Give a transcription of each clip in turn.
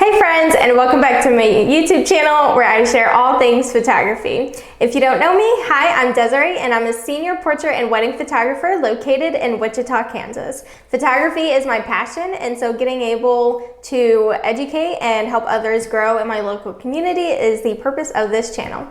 Hey friends, and welcome back to my YouTube channel where I share all things photography. If you don't know me, hi, I'm Desiree and I'm a senior portrait and wedding photographer located in Wichita, Kansas. Photography is my passion, and so getting able to educate and help others grow in my local community is the purpose of this channel.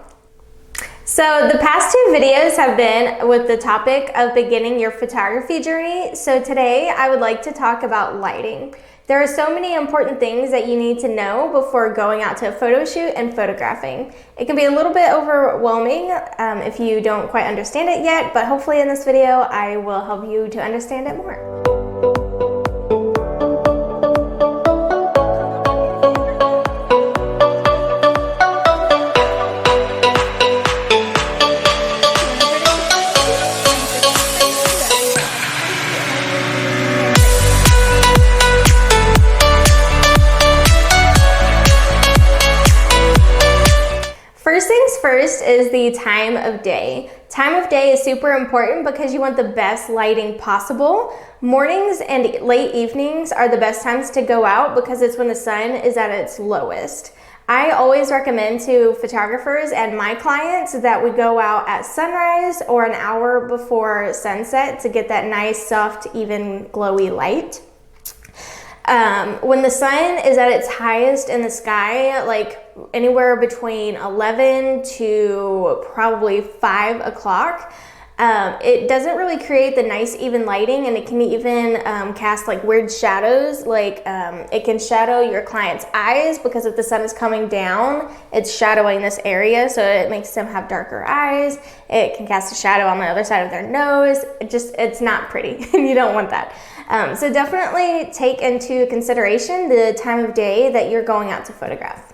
So the past two videos have been with the topic of beginning your photography journey. So today I would like to talk about lighting. There are so many important things that you need to know before going out to a photo shoot and photographing. It can be a little bit overwhelming if you don't quite understand it yet, but hopefully in this video I will help you to understand it more. First things first is the time of day. Time of day is super important because you want the best lighting possible. Mornings and late evenings are the best times to go out because it's when the sun is at its lowest. I always recommend to photographers and my clients that we go out at sunrise or an hour before sunset to get that nice, soft, even glowy light. When the sun is at its highest in the sky, like anywhere between 11 to probably 5 o'clock, it doesn't really create the nice even lighting, and it can even cast like weird shadows. Like it can shadow your client's eyes because if the sun is coming down, it's shadowing this area, so it makes them have darker eyes. It can cast a shadow on the other side of their nose. It's not pretty, and you don't want that. So definitely take into consideration the time of day that you're going out to photograph.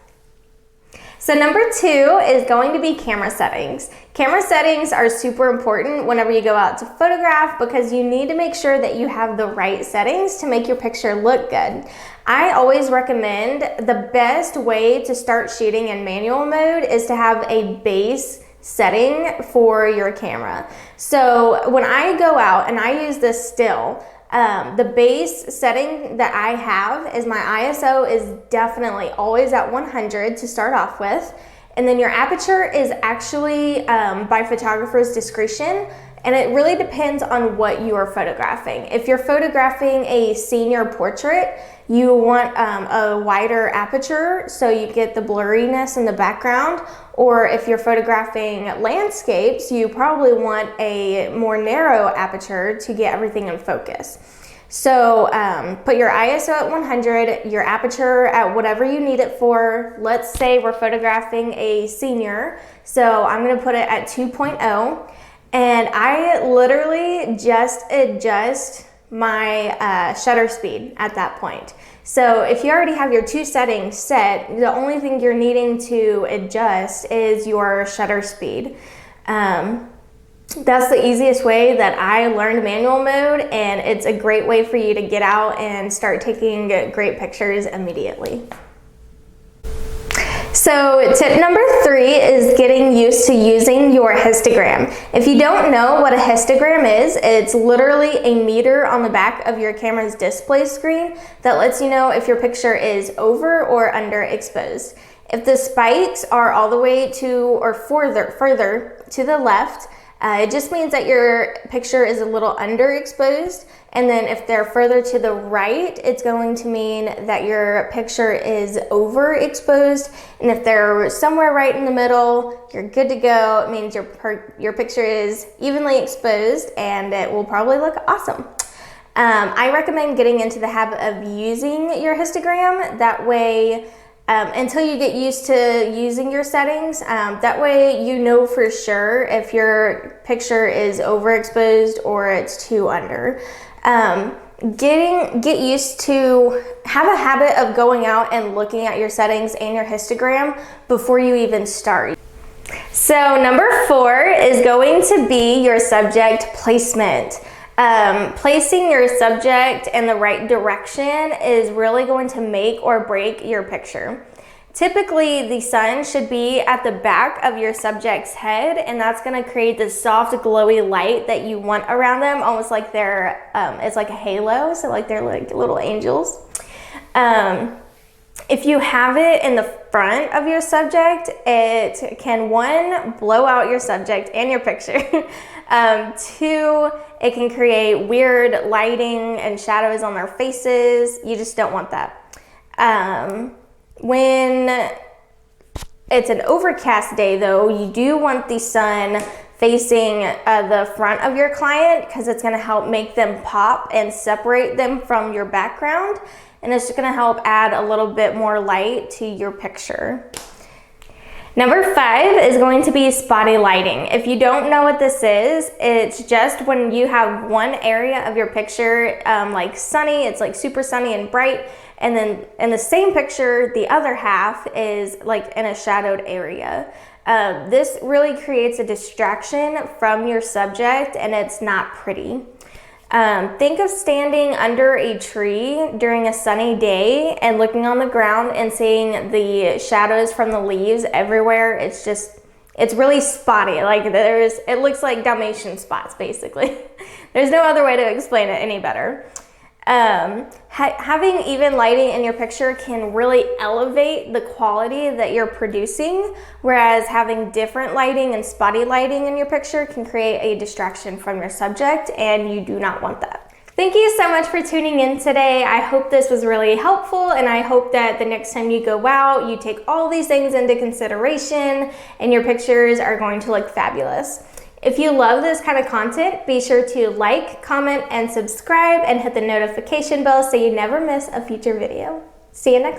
So number two is going to be camera settings. Camera settings are super important whenever you go out to photograph because you need to make sure that you have the right settings to make your picture look good. I always recommend the best way to start shooting in manual mode is to have a base setting for your camera. So when I go out and I use this still, the base setting that I have is my ISO is definitely always at 100 to start off with. And then your aperture is actually by photographer's discretion. And it really depends on what you are photographing. If you're photographing a senior portrait, you want a wider aperture so you get the blurriness in the background. Or if you're photographing landscapes, you probably want a more narrow aperture to get everything in focus. So put your ISO at 100, your aperture at whatever you need it for. Let's say we're photographing a senior, so I'm gonna put it at 2.0. And I literally just adjust my shutter speed at that point. So if you already have your two settings set, the only thing you're needing to adjust is your shutter speed. That's the easiest way that I learned manual mode, and it's a great way for you to get out and start taking great pictures immediately. So tip number three is getting used to using your histogram. If you don't know what a histogram is, it's literally a meter on the back of your camera's display screen that lets you know if your picture is over or underexposed. If the spikes are all the way to or further to the left, it just means that your picture is a little underexposed. And then if they're further to the right, it's going to mean that your picture is overexposed. And if they're somewhere right in the middle, you're good to go. It means your picture is evenly exposed and it will probably look awesome. I recommend getting into the habit of using your histogram. That way, until you get used to using your settings, that way you know for sure if your picture is overexposed or it's too under. Get used to have a habit of going out and looking at your settings and your histogram before you even start. So number four is going to be your subject placement. Placing your subject in the right direction is really going to make or break your picture. Typically, the sun should be at the back of your subject's head, and that's going to create this soft, glowy light that you want around them, almost like they're, it's like a halo, so like they're like little angels. If you have it in the front of your subject, it can, one, blow out your subject and your picture. Two, it can create weird lighting and shadows on their faces. You just don't want that. When it's an overcast day though, you do want the sun facing the front of your client, because it's going to help make them pop and separate them from your background, and it's just going to help add a little bit more light to your picture. Number 5 is going to be spotty lighting. If you don't know what this is, it's just when you have one area of your picture like sunny, it's like super sunny and bright, and then in the same picture, the other half is like in a shadowed area. This really creates a distraction from your subject, and it's not pretty. Think of standing under a tree during a sunny day and looking on the ground and seeing the shadows from the leaves everywhere. It's really spotty. Like it looks like Dalmatian spots, basically. There's no other way to explain it any better. Having even lighting in your picture can really elevate the quality that you're producing, whereas having different lighting and spotty lighting in your picture can create a distraction from your subject, and you do not want that. Thank you so much for tuning in today. I hope this was really helpful, and I hope that the next time you go out, you take all these things into consideration and your pictures are going to look fabulous. If you love this kind of content, be sure to like, comment, and subscribe, and hit the notification bell so you never miss a future video. See you next time.